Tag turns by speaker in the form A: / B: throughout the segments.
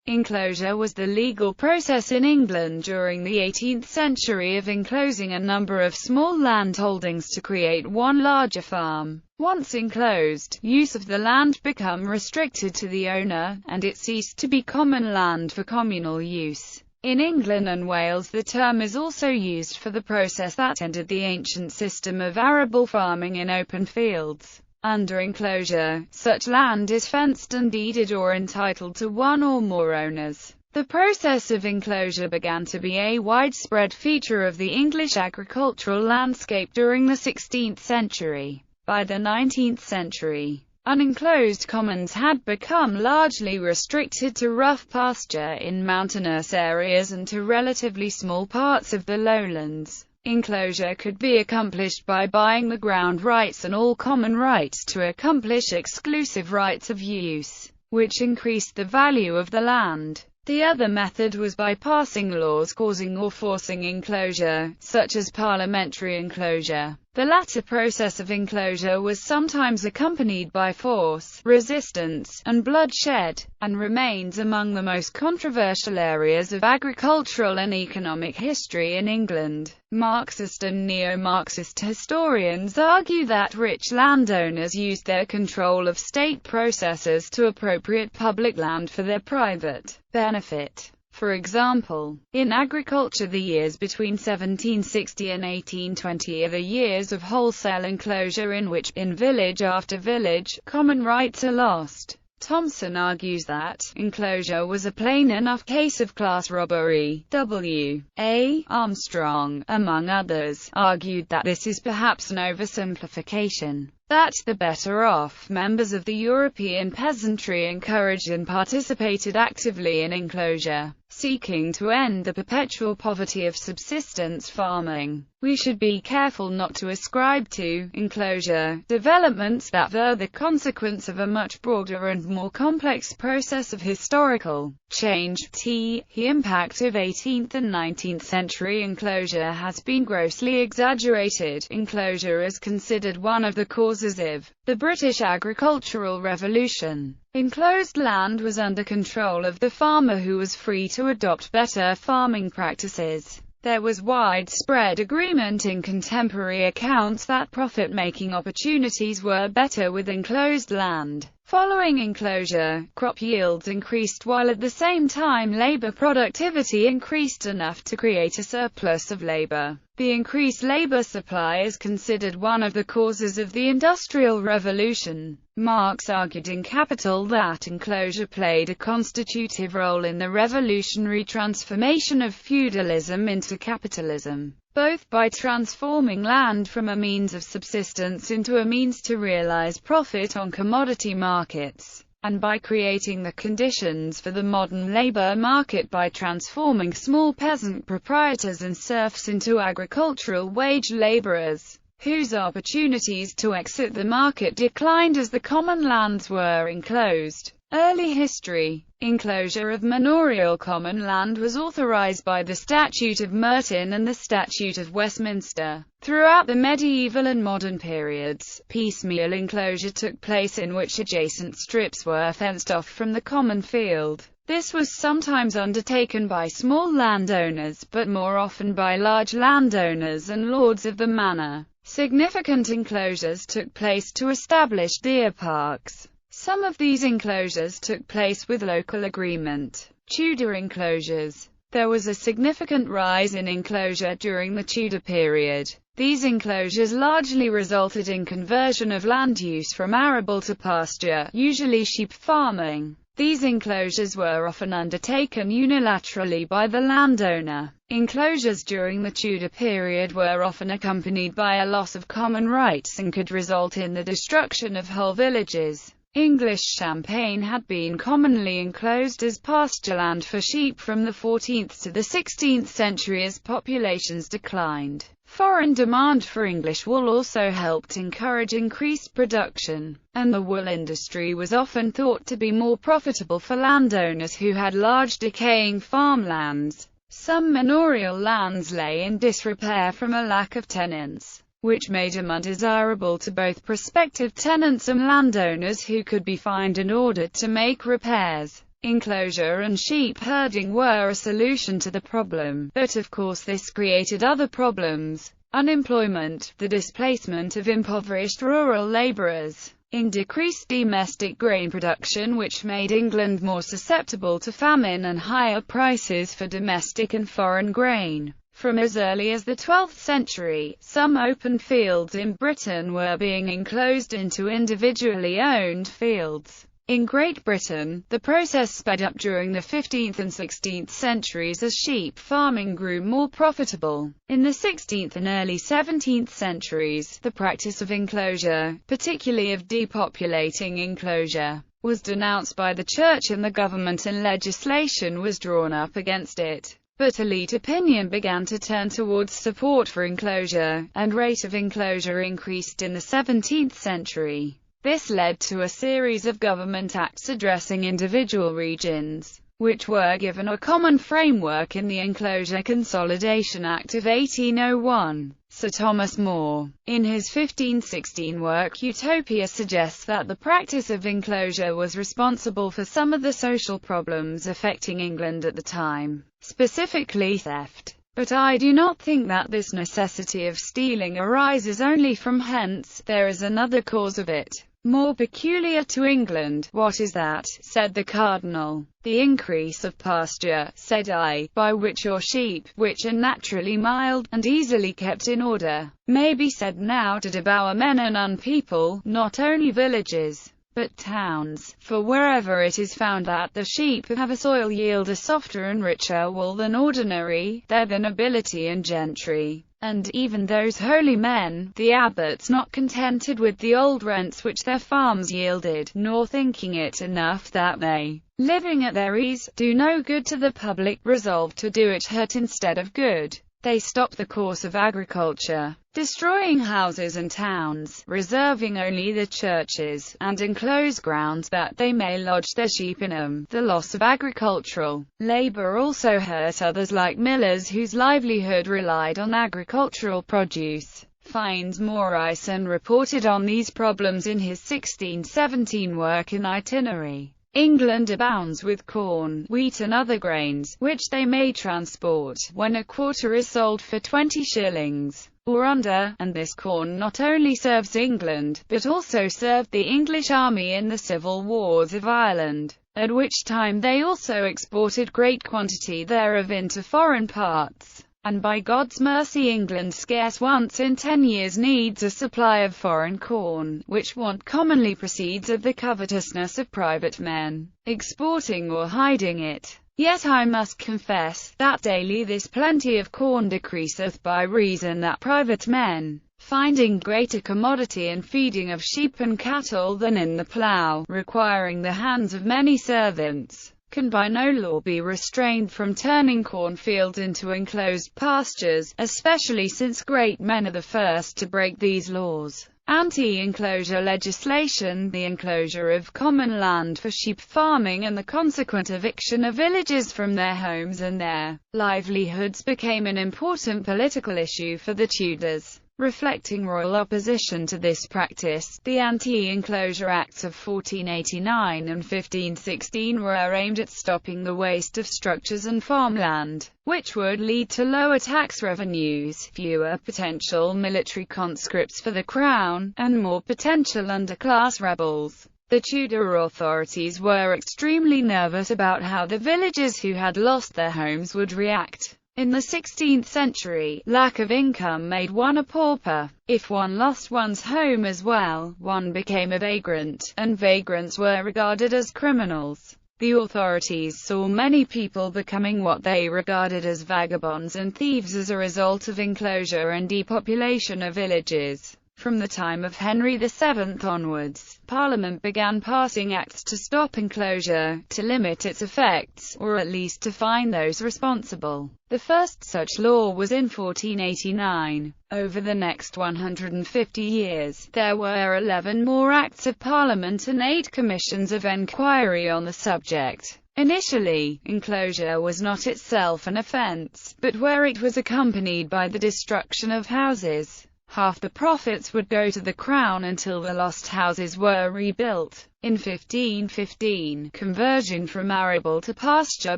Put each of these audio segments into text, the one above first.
A: Enclosure was the legal process in England during the 18th century of enclosing a number of small land holdings to create one larger farm. Once enclosed, use of the land became restricted to the owner, and it ceased to be common land for communal use. In England and Wales, the term is also used for the process that ended the ancient system of arable farming in open fields. Under enclosure, such land is fenced and deeded or entitled to one or more owners. The process of enclosure began to be a widespread feature of the English agricultural landscape during the 16th century. By the 19th century, unenclosed commons had become largely restricted to rough pasture in mountainous areas and to relatively small parts of the lowlands. Enclosure could be accomplished by buying the ground rights and all common rights to accomplish exclusive rights of use, which increased the value of the land. The other method was by passing laws causing or forcing enclosure, such as parliamentary enclosure. The latter process of enclosure was sometimes accompanied by force, resistance, and bloodshed, and remains among the most controversial areas of agricultural and economic history in England. Marxist and neo-Marxist historians argue that rich landowners used their control of state processes to appropriate public land for their private benefit. For example, in agriculture, the years between 1760 and 1820 are the years of wholesale enclosure in which, in village after village, common rights are lost. Thompson argues that enclosure was a plain enough case of class robbery. W. A. Armstrong, among others, argued that this is perhaps an oversimplification, that the better-off members of the European peasantry encouraged and participated actively in enclosure, seeking to end the perpetual poverty of subsistence farming. We should be careful not to ascribe to enclosure developments that were the consequence of a much broader and more complex process of historical change. The impact of 18th and 19th century enclosure has been grossly exaggerated. Enclosure is considered one of the causes of the British agricultural revolution. Enclosed land was under control of the farmer, who was free to adopt better farming practices. There was widespread agreement in contemporary accounts that profit-making opportunities were better with enclosed land. Following enclosure, crop yields increased while at the same time labor productivity increased enough to create a surplus of labor. The increased labor supply is considered one of the causes of the Industrial Revolution. Marx argued in Capital that enclosure played a constitutive role in the revolutionary transformation of feudalism into capitalism, both by transforming land from a means of subsistence into a means to realize profit on commodity markets, and by creating the conditions for the modern labor market by transforming small peasant proprietors and serfs into agricultural wage laborers, whose opportunities to exit the market declined as the common lands were enclosed. Early history. Enclosure of manorial common land was authorized by the Statute of Merton and the Statute of Westminster. Throughout the medieval and modern periods, piecemeal enclosure took place in which adjacent strips were fenced off from the common field. This was sometimes undertaken by small landowners, but more often by large landowners and lords of the manor. Significant enclosures took place to establish deer parks. Some of these enclosures took place with local agreement. Tudor enclosures. There was a significant rise in enclosure during the Tudor period. These enclosures largely resulted in conversion of land use from arable to pasture, usually sheep farming. These enclosures were often undertaken unilaterally by the landowner. Enclosures during the Tudor period were often accompanied by a loss of common rights and could result in the destruction of whole villages. English Champagne had been commonly enclosed as pastureland for sheep from the 14th to the 16th century as populations declined. Foreign demand for English wool also helped encourage increased production, and the wool industry was often thought to be more profitable for landowners who had large decaying farmlands. Some manorial lands lay in disrepair from a lack of tenants, which made them undesirable to both prospective tenants and landowners who could be fined and ordered to make repairs. enclosure and sheep herding were a solution to the problem, but of course this created other problems: unemployment, the displacement of impoverished rural labourers, decreased domestic grain production which made England more susceptible to famine, and higher prices for domestic and foreign grain. From as early as the 12th century, some open fields in Britain were being enclosed into individually owned fields. In Great Britain, the process sped up during the 15th and 16th centuries as sheep farming grew more profitable. In the 16th and early 17th centuries, the practice of enclosure, particularly of depopulating enclosure, was denounced by the church and the government, and legislation was drawn up against it. But elite opinion began to turn towards support for enclosure, and rate of enclosure increased in the 17th century. This led to a series of government acts addressing individual regions, which were given a common framework in the Enclosure Consolidation Act of 1801. Sir Thomas More, in his 1516 work Utopia, suggests that the practice of enclosure was responsible for some of the social problems affecting England at the time, specifically theft. But I do not think that this necessity of stealing arises only from hence. There is another cause of it, more peculiar to England. What is that? Said the Cardinal. The increase of pasture, said I, by which your sheep, which are naturally mild, and easily kept in order, may be said now to devour men and unpeople, not only villages, but towns, for wherever it is found that the sheep have a soil yield a softer and richer wool than ordinary, there the nobility and gentry, and even those holy men, the abbots, not contented with the old rents which their farms yielded, nor thinking it enough that they, living at their ease, do no good to the public, resolve to do it hurt instead of good. They stop the course of agriculture, destroying houses and towns, reserving only the churches, and enclosed grounds that they may lodge their sheep in them. The loss of agricultural labor also hurt others like millers whose livelihood relied on agricultural produce. Fynes Moryson reported on these problems in his 1617 work An Itinerary. England abounds with corn, wheat and other grains, which they may transport, when a quarter is sold for 20 shillings, or under, and this corn not only serves England, but also served the English army in the civil wars of Ireland, at which time they also exported great quantity thereof into foreign parts. And by God's mercy England scarce once in 10 years needs a supply of foreign corn, which want commonly proceeds of the covetousness of private men, exporting or hiding it. Yet I must confess, that daily this plenty of corn decreaseth, by reason that private men, finding greater commodity in feeding of sheep and cattle than in the plough, requiring the hands of many servants, can by no law be restrained from turning cornfields into enclosed pastures, especially since great men are the first to break these laws. Anti-enclosure legislation, the enclosure of common land for sheep farming and the consequent eviction of villagers from their homes and their livelihoods became an important political issue for the Tudors. Reflecting royal opposition to this practice, the Anti-Enclosure Acts of 1489 and 1516 were aimed at stopping the waste of structures and farmland, which would lead to lower tax revenues, fewer potential military conscripts for the crown, and more potential underclass rebels. The Tudor authorities were extremely nervous about how the villagers who had lost their homes would react. In the 16th century, lack of income made one a pauper. If one lost one's home as well, one became a vagrant, and vagrants were regarded as criminals. The authorities saw many people becoming what they regarded as vagabonds and thieves as a result of enclosure and depopulation of villages. From the time of Henry VII onwards, Parliament began passing acts to stop enclosure, to limit its effects, or at least to fine those responsible. The first such law was in 1489. Over the next 150 years, there were 11 more Acts of Parliament and 8 commissions of enquiry on the subject. Initially, enclosure was not itself an offence, but where it was accompanied by the destruction of houses, Half the profits would go to the crown until the lost houses were rebuilt. In 1515, conversion from arable to pasture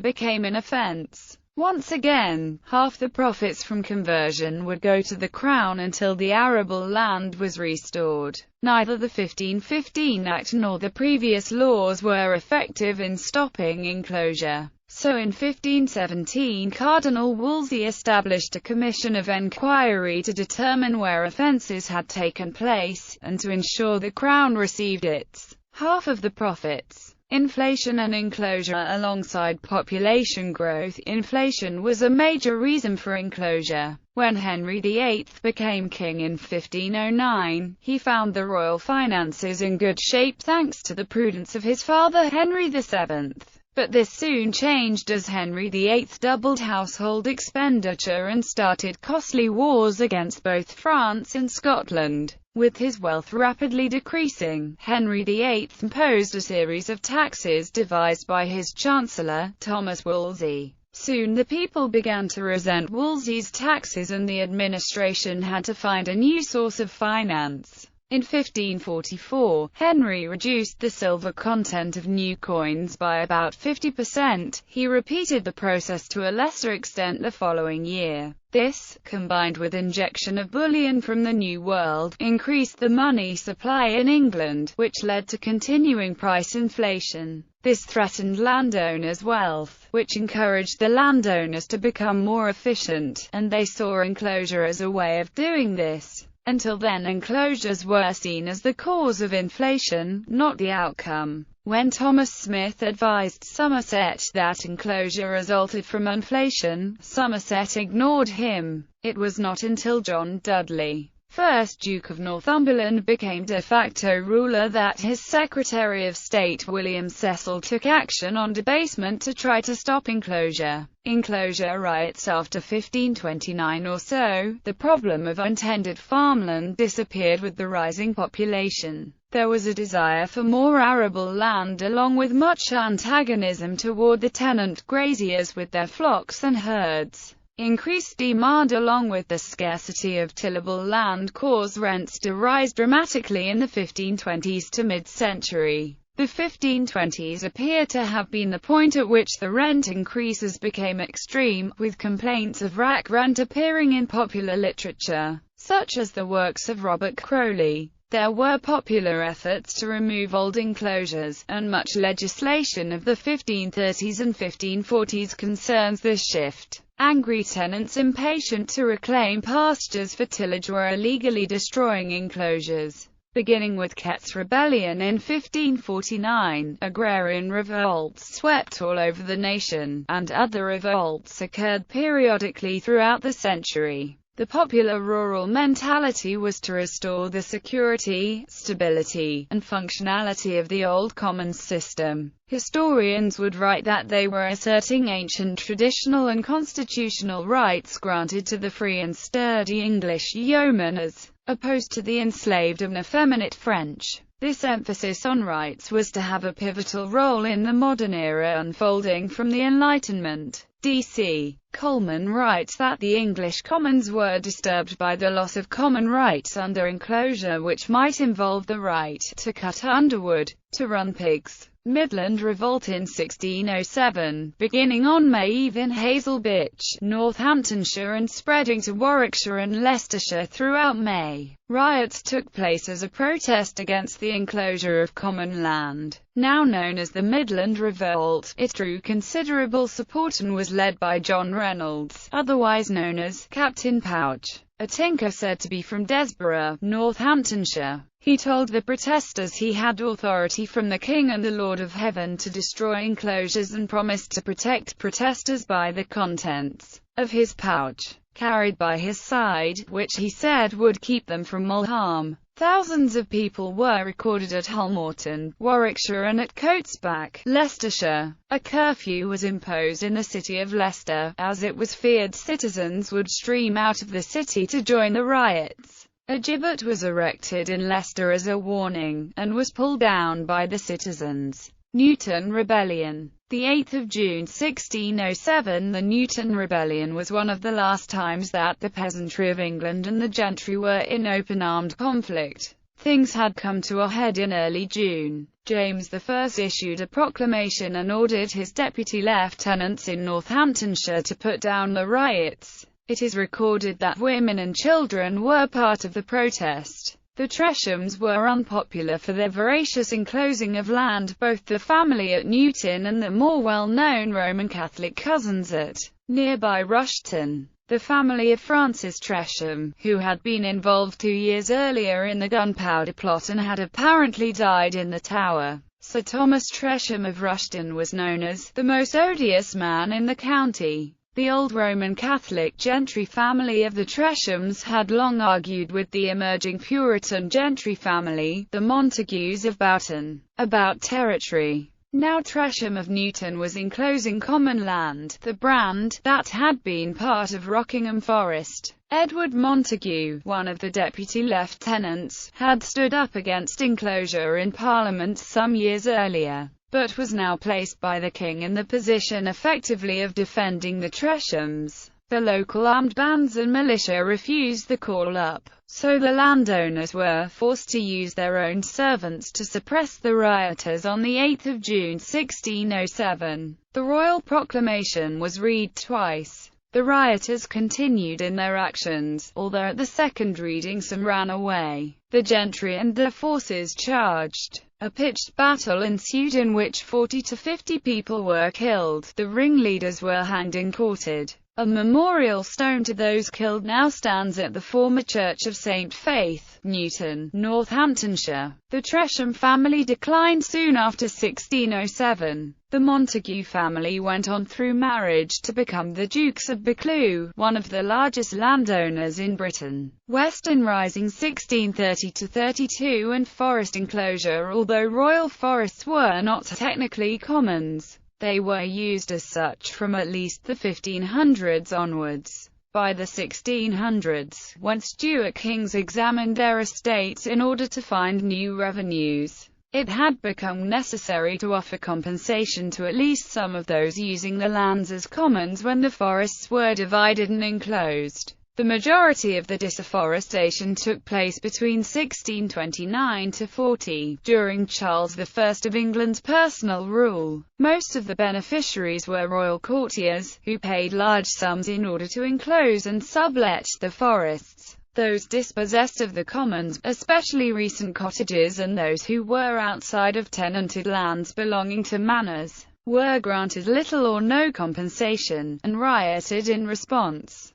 A: became an offence. Once again, half the profits from conversion would go to the crown until the arable land was restored. Neither the 1515 Act nor the previous laws were effective in stopping enclosure. So in 1517 Cardinal Wolsey established a commission of enquiry to determine where offences had taken place, and to ensure the crown received its half of the profits. Inflation and enclosure. Alongside population growth, inflation was a major reason for enclosure. When Henry VIII became king in 1509, he found the royal finances in good shape thanks to the prudence of his father Henry VII. But this soon changed as Henry VIII doubled household expenditure and started costly wars against both France and Scotland. With his wealth rapidly decreasing, Henry VIII imposed a series of taxes devised by his chancellor, Thomas Wolsey. Soon the people began to resent Wolsey's taxes and the administration had to find a new source of finance. In 1544, Henry reduced the silver content of new coins by about 50%. He repeated the process to a lesser extent the following year. This, combined with injection of bullion from the New World, increased the money supply in England, which led to continuing price inflation. This threatened landowners' wealth, which encouraged the landowners to become more efficient, and they saw enclosure as a way of doing this. Until then, enclosures were seen as the cause of inflation, not the outcome. When Thomas Smith advised Somerset that enclosure resulted from inflation, Somerset ignored him. It was not until John Dudley, 1st Duke of Northumberland, became de facto ruler that his Secretary of State William Cecil took action on debasement to try to stop enclosure. Enclosure riots. After 1529 or so, the problem of untended farmland disappeared with the rising population. There was a desire for more arable land along with much antagonism toward the tenant graziers with their flocks and herds. Increased demand along with the scarcity of tillable land caused rents to rise dramatically in the 1520s to mid-century. The 1520s appear to have been the point at which the rent increases became extreme, with complaints of rack rent appearing in popular literature, such as the works of Robert Crowley. There were popular efforts to remove old enclosures, and much legislation of the 1530s and 1540s concerns this shift. Angry tenants impatient to reclaim pastures for tillage were illegally destroying enclosures. Beginning with Kett's Rebellion in 1549, agrarian revolts swept all over the nation, and other revolts occurred periodically throughout the century. The popular rural mentality was to restore the security, stability, and functionality of the old commons system. Historians would write that they were asserting ancient traditional and constitutional rights granted to the free and sturdy English yeomen as opposed to the enslaved and effeminate French. This emphasis on rights was to have a pivotal role in the modern era unfolding from the Enlightenment. D.C. Coleman writes that the English commons were disturbed by the loss of common rights under enclosure, which might involve the right to cut underwood, to run pigs. Midland Revolt in 1607, beginning on May Eve in Hazelbitch, Northamptonshire and spreading to Warwickshire and Leicestershire throughout May. Riots took place as a protest against the enclosure of common land. Now known as the Midland Revolt, it drew considerable support and was led by John Reynolds, otherwise known as Captain Pouch, a tinker said to be from Desborough, Northamptonshire. He told the protesters he had authority from the King and the Lord of Heaven to destroy enclosures and promised to protect protesters by the contents of his pouch, carried by his side, which he said would keep them from all harm. Thousands of people were recorded at Hull Morton, Warwickshire and at Coatsback, Leicestershire. A curfew was imposed in the city of Leicester, as it was feared citizens would stream out of the city to join the riots. A gibbet was erected in Leicester as a warning, and was pulled down by the citizens. Newton Rebellion. The 8th of June 1607, the Newton Rebellion was one of the last times that the peasantry of England and the gentry were in open armed conflict. Things had come to a head in early June. James I issued a proclamation and ordered his deputy lieutenants in Northamptonshire to put down the riots. It is recorded that women and children were part of the protest. The Treshams were unpopular for their voracious enclosing of land, both the family at Newton and the more well-known Roman Catholic cousins at nearby Rushton. The family of Francis Tresham, who had been involved 2 years earlier in the Gunpowder Plot and had apparently died in the Tower. Sir Thomas Tresham of Rushton was known as the most odious man in the county. The old Roman Catholic gentry family of the Treshams had long argued with the emerging Puritan gentry family, the Montagues of Boughton, about territory. Now Tresham of Newton was enclosing common land, the Brand, that had been part of Rockingham Forest. Edward Montagu, one of the deputy lieutenants, had stood up against enclosure in Parliament some years earlier, but was now placed by the king in the position effectively of defending the Treshams. The local armed bands and militia refused the call-up, so the landowners were forced to use their own servants to suppress the rioters. On the 8th of June 1607, the royal proclamation was read twice. The rioters continued in their actions, although at the second reading some ran away. The gentry and their forces charged. A pitched battle ensued in which 40 to 50 people were killed. The ringleaders were hanged and quartered. A memorial stone to those killed now stands at the former Church of St. Faith, Newton, Northamptonshire. The Tresham family declined soon after 1607. The Montagu family went on through marriage to become the Dukes of Buccleuch, one of the largest landowners in Britain. Western Rising 1630–32 and forest enclosure. Although royal forests were not technically commons, they were used as such from at least the 1500s onwards. By the 1600s, when Stuart kings examined their estates in order to find new revenues, it had become necessary to offer compensation to at least some of those using the lands as commons when the forests were divided and enclosed. The majority of the disafforestation took place between 1629 to 40, during Charles I of England's personal rule. Most of the beneficiaries were royal courtiers, who paid large sums in order to enclose and sublet the forests. Those dispossessed of the commons, especially recent cottages, and those who were outside of tenanted lands belonging to manors, were granted little or no compensation, and rioted in response.